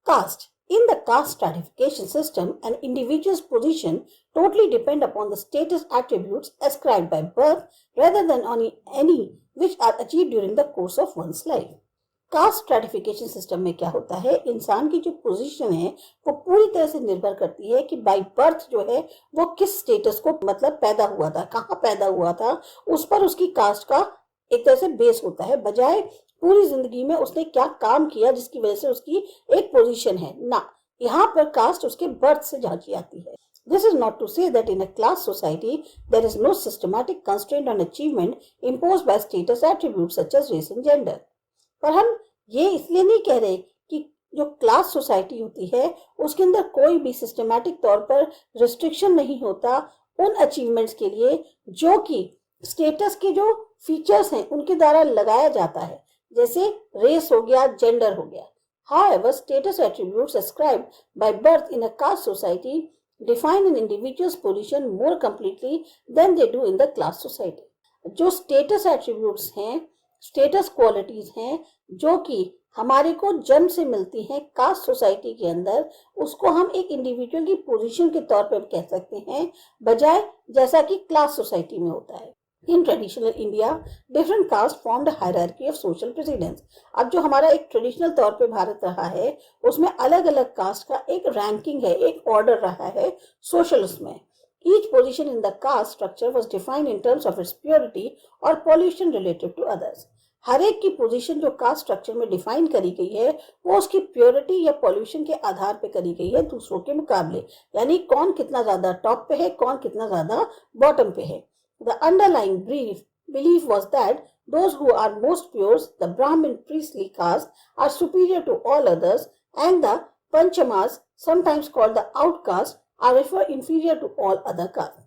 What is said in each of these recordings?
Caste. In the caste stratification system, an individual's position totally depend upon the status attributes ascribed by birth rather than on any which are achieved during the course of one's life. Caste stratification system में क्या होता है, इंसान की जो position है वो पूरी तरह से निर्भर करती है कि बाय बर्थ जो है वो किस स्टेटस को मतलब पैदा हुआ था, कहाँ पैदा हुआ था, उस पर उसकी कास्ट का एक तरह से बेस होता है, बजाय पूरी जिंदगी में उसने क्या काम किया जिसकी वजह से उसकी एक पोजीशन है ना। यहाँ पर कास्ट उसके बर्थ से झांकी जाती है। This is not to say that in a class society there is no systematic constraint on achievement imposed by status attributes such as race and gender. पर हम ये इसलिए नहीं कह रहे कि जो क्लास सोसाइटी होती है उसके अंदर कोई भी सिस्टमैटिक तौर पर रिस्ट्रिक्शन नहीं होता उन अचीवमेंट्स के लिए जो कि स्टेटस के जो फीचर्स हैं उनके द्वारा लगाया जाता है, जैसे रेस हो गया, जेंडर हो गया। However, status attributes ascribed by birth in a caste society define an individual's position more completely than they do in the class society. जो स्टेटस एट्रीब्यूट्स हैं, स्टेटस क्वालिटीज हैं जो कि हमारे को जन्म से मिलती हैं कास्ट सोसाइटी के अंदर, उसको हम एक इंडिविजुअल की पोजीशन के तौर पर कह सकते हैं, बजाय जैसा कि क्लास सोसाइटी में होता है। In traditional India different caste formed hierarchy of social precedence. अब जो हमारा एक ट्रेडिशनल तौर पे भारत रहा है उसमें अलग अलग कास्ट का एक रैंकिंग है, एक ऑर्डर रहा है सोशल उसमें। Each position in the caste structure was defined in terms of its purity or pollution relative to others. हर एक की पोजीशन जो कास्ट स्ट्रक्चर में डिफाइन करी गई है वो उसकी प्योरिटी या पॉल्यूशन के आधार पे करी गई है दूसरों के मुकाबले, यानी कौन कितना ज्यादा टॉप पे है, कौन कितना ज्यादा बॉटम पे है। The underlying belief was that those who are most pure, the Brahmin priestly caste, are superior to all others, and the Panchamas, sometimes called the outcast, are therefore inferior to all other castes.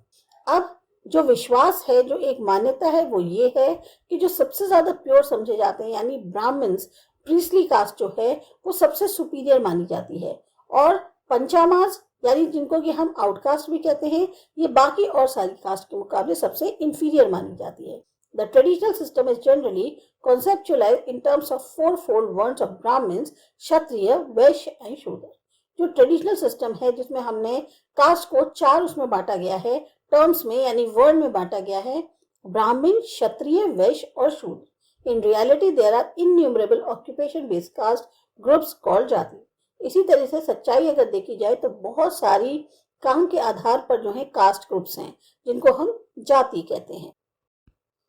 अब जो विश्वास है, जो एक मान्यता है वो ये है कि जो सबसे ज्यादा प्योर समझे जाते हैं यानी ब्राह्मण्स प्रीस्टली कास्ट जो है वो सबसे सुपीरियर मानी जाती है, और पंचामास यानी जिनको कि हम आउटकास्ट भी कहते हैं ये बाकी और सारी कास्ट के मुकाबले सबसे इंफीरियर मानी जाती है। The traditional system is generally conceptualized in terms of fourfold words of Brahmins, Kshatriya, Vaishya and Shudra. जो ट्रेडिशनल सिस्टम है जिसमें हमने कास्ट को चार उसमें बांटा गया है, टर्म्स में यानी वर्ड में बांटा गया है, ब्राह्मण, क्षत्रिय, वैश्य और Shudra. In reality there are innumerable occupation based caste groups called jati. इसी तरह से सच्चाई अगर देखी जाए तो बहुत सारी काम के आधार पर जो है कास्ट ग्रुप्स हैं जिनको हम जाति कहते हैं।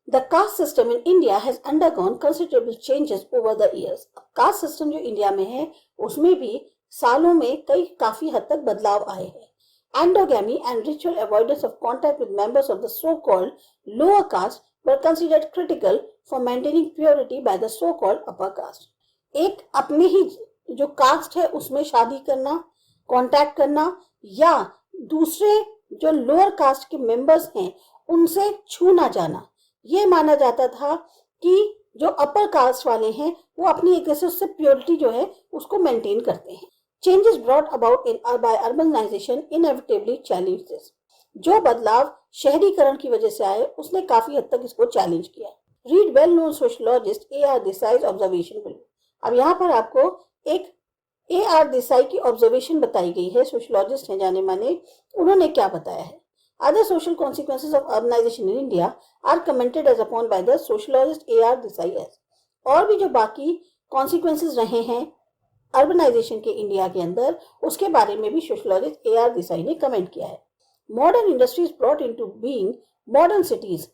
The caste system in India has undergone considerable changes over the years. Caste system जो इंडिया में है उसमें भी सालों में काफी हद तक बदलाव आए हैं। Endogamy and ritual avoidance of contact with members of the so-called lower caste were considered critical for maintaining purity by the so-called upper caste. एक अपने ही जो कास्ट है उसमें शादी करना, कांटेक्ट करना या दूसरे जो लोअर कास्ट के मेंबर्स हैं उनसे छू ना जाना, ये माना जाता था कि जो अपर कास्ट वाले हैं वो अपनी एक तरह से उससे प्योरिटी जो है उसको मेंटेन करते हैं। Changes brought about by urbanization inevitably challenged this. जो बदलाव शहरीकरण की वजह से आए उसने काफी हद तक इसको चैलेंज किया। Read well-known sociologist A.R. Desai's observation below. अब यहाँ पर आपको एक A.R. देसाई की ऑब्जर्वेशन बताई गई है, सोशलॉजिस्ट हैं जाने माने, उन्होंने क्या बताया है। Other social consequences of urbanization in India are commented as upon by the sociologist A.R. Desai as. और भी जो बाकी कॉन्सिक्वेंसेस रहे हैं अर्बनाइजेशन के इंडिया के अंदर उसके बारे में भी सोशलॉजिस्ट A.R. देसाई ने कमेंट किया है। Modern industries brought into being modern cities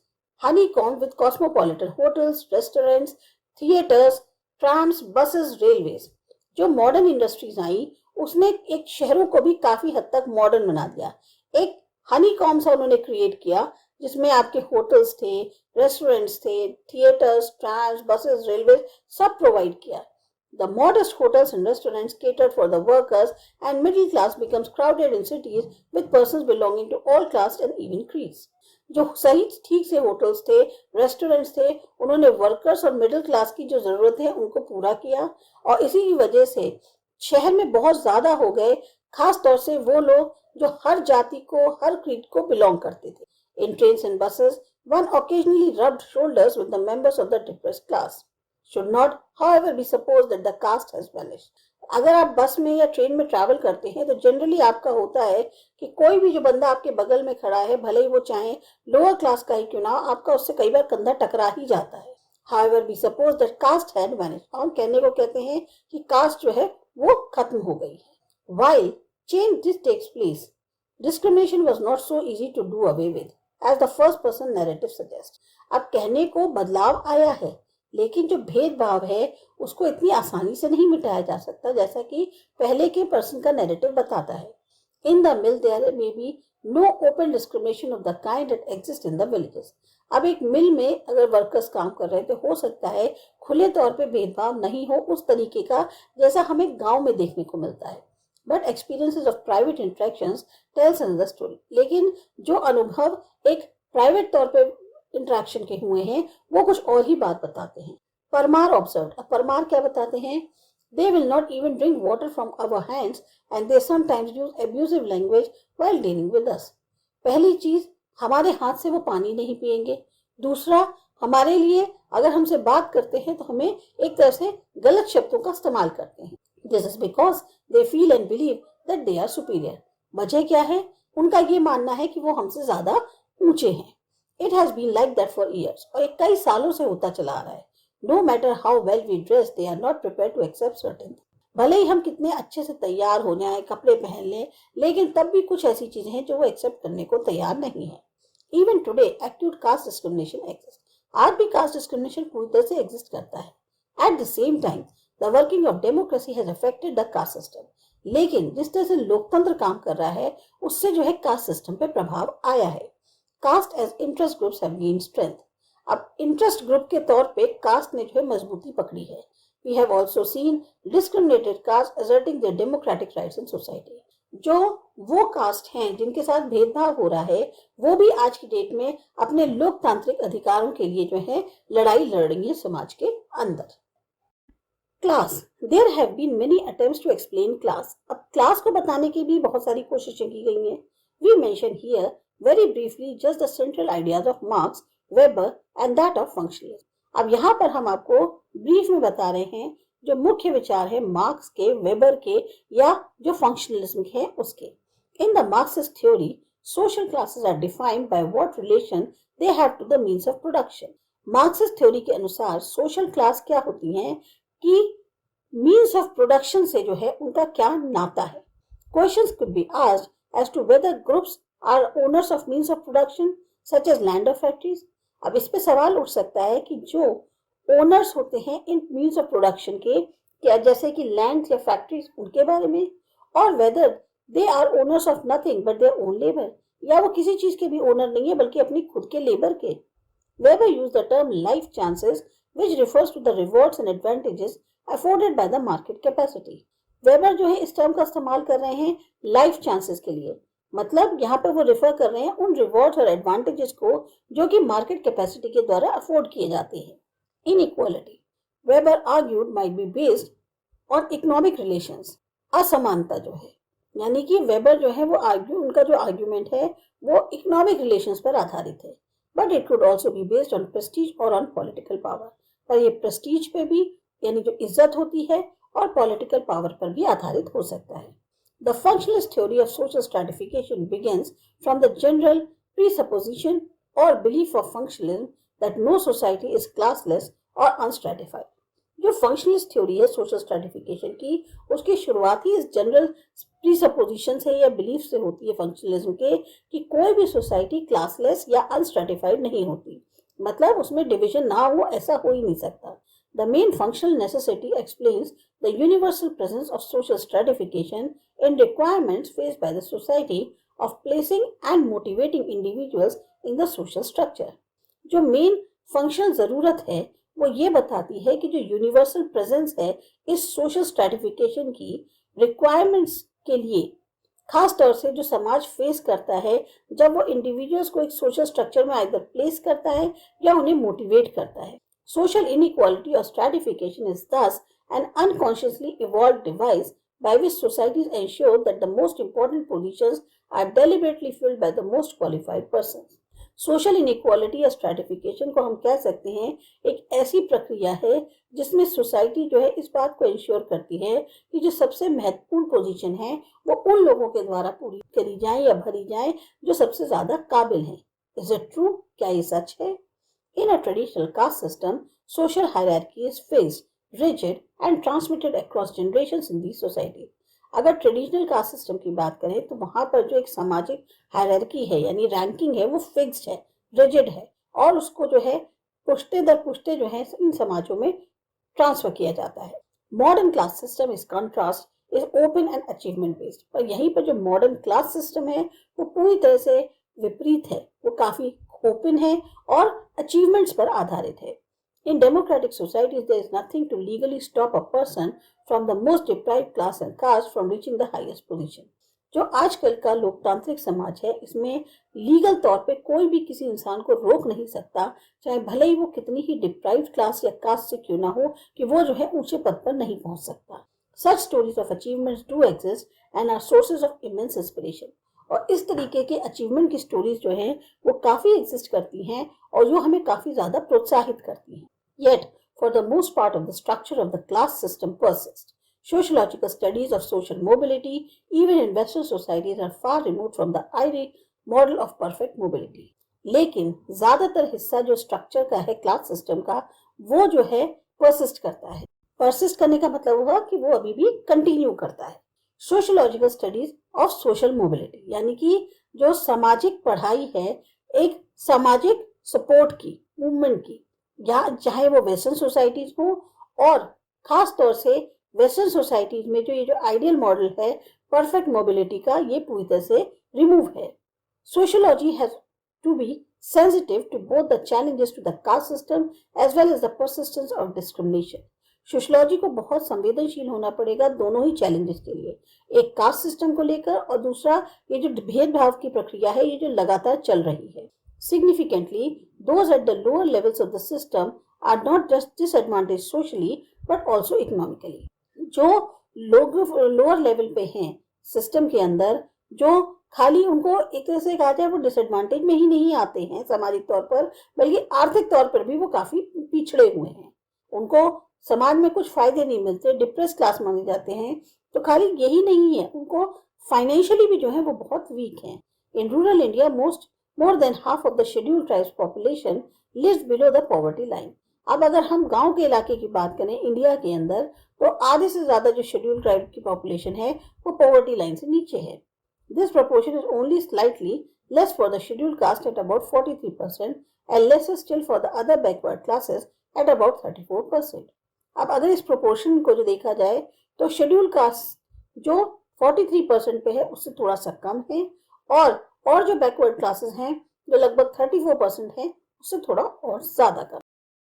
honeycombed with cosmopolitan hotels, restaurants, theaters, trams, buses, railways. जो मॉडर्न इंडस्ट्रीज आई उसने एक शहरों को भी काफी हद तक मॉडर्न बना दिया। एक हनीकॉम्ब सा उन्होंने क्रिएट किया जिसमें आपके होटल्स थे, रेस्टोरेंट्स थे, थिएटर्स, ट्राम्स, बसेस, रेलवे सब प्रोवाइड किया। The modest hotels and restaurants catered for the workers and middle class becomes crowded in cities with persons belonging to all castes and even creeds. जो सही ठीक से hotels थे, restaurants थे, उन्होंने workers और मिडिल क्लास की जो जरूरत है उनको पूरा किया और इसी की वजह से शहर में बहुत ज्यादा हो गए, खास तौर से वो लोग जो हर जाति को, हर क्रीड को बिलोंग करते थे। In trains and buses, one occasionally rubbed shoulders with the members of the depressed class. Should not, however, be supposed that the caste has vanished. अगर आप बस में या ट्रेन में ट्रैवल करते हैं तो जनरली आपका होता है कि कोई भी जो बंदा आपके बगल में खड़ा है, भले ही वो चाहे लोअर क्लास का ही क्यों ना हो, आपका उससे कई बार कंधा टकरा ही जाता है। However, we suppose that caste had vanished. हम कहने को कहते हैं कि कास्ट जो है वो खत्म हो गई है। While change this takes place, discrimination was not so easy to do away with, as the first person narrative suggests. अब कहने को बदलाव आया है, लेकिन जो भेदभाव है उसको इतनी आसानी से नहीं मिटाया जा सकता जैसा कि पहले के पर्सन का नैरेटिव बताता है। In the mill there may be no open discrimination of the kind that exist in the villages. अब एक मिल में अगर वर्कर्स काम कर रहे हैं तो हो सकता है खुले तौर पे भेदभाव नहीं हो उस तरीके का जैसा हमें गांव में देखने को मिलता है। But experiences of private interactions tells another story. लेकिन जो अनुभव एक प्राइवेट तौर पे इंटरेक्शन के हुए हैं वो कुछ और ही बात बताते हैं। परमार ऑब्जर्व, अब परमार क्या बताते हैं? They will not even drink water from our hands and they sometimes use abusive language while dealing with us. पहली चीज, हमारे हाथ से वो पानी नहीं पिएंगे। दूसरा, हमारे लिए अगर हमसे बात करते हैं तो हमें एक तरह से गलत शब्दों का इस्तेमाल करते हैं। This is because they feel and believe that they are superior. वजह क्या है? उनका ये मानना है कि वो हमसे ज्यादा ऊंचे हैं। It has been like that for years. और ये कई सालों से होता चला आ रहा है। No matter how well we dress, they are not prepared to accept certain things. भले ही हम कितने अच्छे से तैयार हो जाएं, कपड़े पहन लें, लेकिन तब भी कुछ ऐसी चीजें हैं जो वो एक्सेप्ट करने को तैयार नहीं है। Even today, acute caste discrimination exists. आज भी caste discrimination पूरी तरह से exist करता है। At the same time, the working of democracy has affected the caste system. लेकिन जिस तरह से लोकतंत्र काम कर रहा है, उससे जो है caste system पे प्रभाव आया है। Caste as interest groups have gained strength. अब इंटरेस्ट ग्रुप के तौर पे कास्ट ने जो है मजबूती पकड़ी है। We have also seen discriminated caste asserting their democratic rights in society. जो वो कास्ट हैं जिनके साथ भेदभाव हो रहा है वो भी आज की डेट में अपने लोकतांत्रिक अधिकारों के लिए जो है लड़ाई लड़ रही है समाज के अंदर। Class, there have been many attempts to explain class. अब क्लास को बताने की भी बहुत सारी कोशिशें की गई हैं। We mention here very briefly just the central ideas of Marx, Weber and that of functionalism. अब यहाँ पर हम आपको ब्रीफ में बता रहे हैं जो मुख्य विचार है मार्क्स के, वेबर के या जो फंक्शनलिज्म के हैं उसके। In the Marxist theory, social classes are defined by what relation they have to the means of production. Marxist theory के अनुसार सोशल क्लास क्या होती हैं कि मीन्स ऑफ प्रोडक्शन से जो है उनका क्या नाता है। Questions could be asked as to whether groups are owners of means of production such as land or factories. अब इस पे सवाल उठ सकता है कि जो ओनर्स होते हैं इन मीन्स ऑफ प्रोडक्शन के, क्या जैसे कि लैंड या फैक्ट्रीज, उनके बारे में, और whether they are owners of nothing but their own labour, या वो किसी चीज के भी ओनर नहीं है बल्कि अपनी खुद के लेबर के। Weber used the term life chances which refers to the rewards and advantages afforded by the market capacity. Weber जो है इस टर्म का इस्तेमाल कर रहे हैं लाइफ चांसेस के लिए, मतलब यहाँ पे वो रिफर कर रहे हैं उन रिवॉर्ड्स और एडवांटेजेस को जो कि मार्केट कैपेसिटी के द्वारा अफोर्ड किए जाते हैं। Inequality, weber argued might be based on economic relations. असमानता जो है, यानी कि वेबर जो है वो उनका जो आर्ग्यूमेंट है वो इकोनॉमिक रिलेशंस पर आधारित है। But it could also be based on Prestige और ऑन पॉलिटिकल पावर। पर ये प्रेस्टीज पे भी, यानी जो इज्जत होती है, और पॉलिटिकल पावर पर भी आधारित हो सकता है। The functionalist theory of social stratification begins from the general presupposition or belief of functionalism that no society is classless or unstratified. जो फंक्शनलिस्ट थ्योरी है सोशल स्ट्रेटिफिकेशन की, उसकी शुरुआत ही इस जनरल प्रीसपोजिशन से या बिलीफ से होती है फंक्शनलिज्म के कि कोई भी सोसाइटी क्लासलेस या अनस्ट्रेटिफाइड नहीं होती, मतलब उसमें डिवीजन ना हो ऐसा हो ही नहीं सकता। The main functional necessity explains the universal presence of social stratification in requirements faced by the society of placing and motivating individuals in the social structure. जो मेन फंक्शनल जरूरत है वो ये बताती है कि जो यूनिवर्सल प्रेजेंस है इस सोशल स्ट्रेटिफिकेशन की रिक्वायरमेंट्स के लिए, खास तौर से जो समाज फेस करता है जब वो इंडिविजुअल्स को एक सोशल स्ट्रक्चर में आइदर प्लेस करता है या उन्हें मोटिवेट करता है। Social inequality or stratification is thus an unconsciously evolved device by which societies ensure that the most important positions are deliberately filled by the most qualified persons. Social inequality या stratification को हम कह सकते हैं एक ऐसी प्रक्रिया है जिसमें सोसाइटी जो है इस बात को इंश्योर करती है कि जो सबसे महत्वपूर्ण पोजीशन है वो उन लोगों के द्वारा पूरी करी जाए या भरी जाए जो सबसे ज्यादा काबिल हैं। Is it true? क्या ये सच है? In a traditional caste system, social hierarchy is fixed, rigid and transmitted across generations in these societies. अगर ट्रेडिशनल कास्ट सिस्टम की बात करें तो वहां पर जो एक सामाजिक हायरार्की है यानी रैंकिंग है वो फिक्स्ड है, रिजिड है और उसको जो है पुश्ते दर पुश्ते जो है इन समाजों में ट्रांसफर किया जाता है। मॉडर्न क्लास सिस्टम इस contrast is open and achievement based, पर यहीं पर जो मॉडर्न क्लास सिस्टम है वो पूरी तरह से विपरीत है, वो काफी ओपन है और अचीवमेंट्स पर आधारित है। In democratic societies, there is nothing to legally stop a person from the most deprived class and caste from reaching the highest position. जो आजकल का लोकतांत्रिक समाज है इसमें लीगल तौर पे कोई भी किसी इंसान को रोक नहीं सकता, चाहे भले ही वो कितनी ही डिप्राइव्ड क्लास या कास्ट से क्यों ना हो, कि वो जो है ऊंचे पद पर नहीं पहुंच सकता। Such stories of achievements do exist and are sources of immense inspiration. और इस तरीके के अचीवमेंट की स्टोरीज जो हैं वो काफी एग्जिस्ट करती हैं और जो हमें काफी ज्यादा प्रोत्साहित करती हैं। Yet, for the most part of the structure of the class system persists. Sociological studies of social mobility, even in Western societies, are far removed from the ideal model of perfect mobility. लेकिन ज्यादातर हिस्सा जो structure का है class system का वो जो है परसिस्ट करता है। परसिस्ट करने का मतलब हुआ कि वो अभी भी कंटिन्यू करता है। Sociological studies of social mobility यानी कि जो सामाजिक पढ़ाई है एक सामाजिक सपोर्ट की, मूवमेंट की, या चाहे वो वेस्टर्न सोसाइटीज हो और खास तौर से वेस्टर्न सोसाइटीज में जो ये जो आइडियल मॉडल है परफेक्ट मोबिलिटी का ये पूरी तरह से रिमूव है। Sociology has to be sensitive to both the challenges to the caste system as well as the persistence of discrimination. Sociology को बहुत संवेदनशील होना पड़ेगा दोनों ही चैलेंजेस के लिए, एक कास्ट सिस्टम को लेकर और दूसरा ये जो भेदभाव की प्रक्रिया है ये जो लगातार चल रही है। Significantly, those at the lower levels of the system are not just disadvantaged socially but also economically. जो लोग लोअर लेवल पे हैं सिस्टम के अंदर, जो खाली उनको एक तरह से कहा जाए वो डिसएडवांटेज में ही नहीं आते हैं सामाजिक तौर पर, बल्कि आर्थिक तौर पर भी वो काफी पिछड़े हुए हैं, उनको समाज में कुछ फायदे नहीं मिलते, डिप्रेस क्लास माने जाते हैं। तो खाली यही नहीं है, उनको फाइनेंशियली भी जो है वो बहुत वीक हैं। In rural India more than half of the scheduled tribes population lives below the poverty line. अब अगर हम गांव के इलाके की बात करें इंडिया के अंदर तो आधे से ज्यादा जो शेड्यूल्ड ट्राइब की पॉपुलेशन है वो पॉवर्टी लाइन से नीचे है। This proportion is only slightly less for the scheduled caste at about 43% and lesser still for the other backward classes at about 34%. अब अगर इस प्रोपोर्शन को जो देखा जाए तो शेड्यूल्ड कास्ट जो 43% पे है उससे थोड़ा सा कम है और जो बैकवर्ड क्लासेस हैं जो लगभग 34% हैं उससे थोड़ा और ज्यादा कम।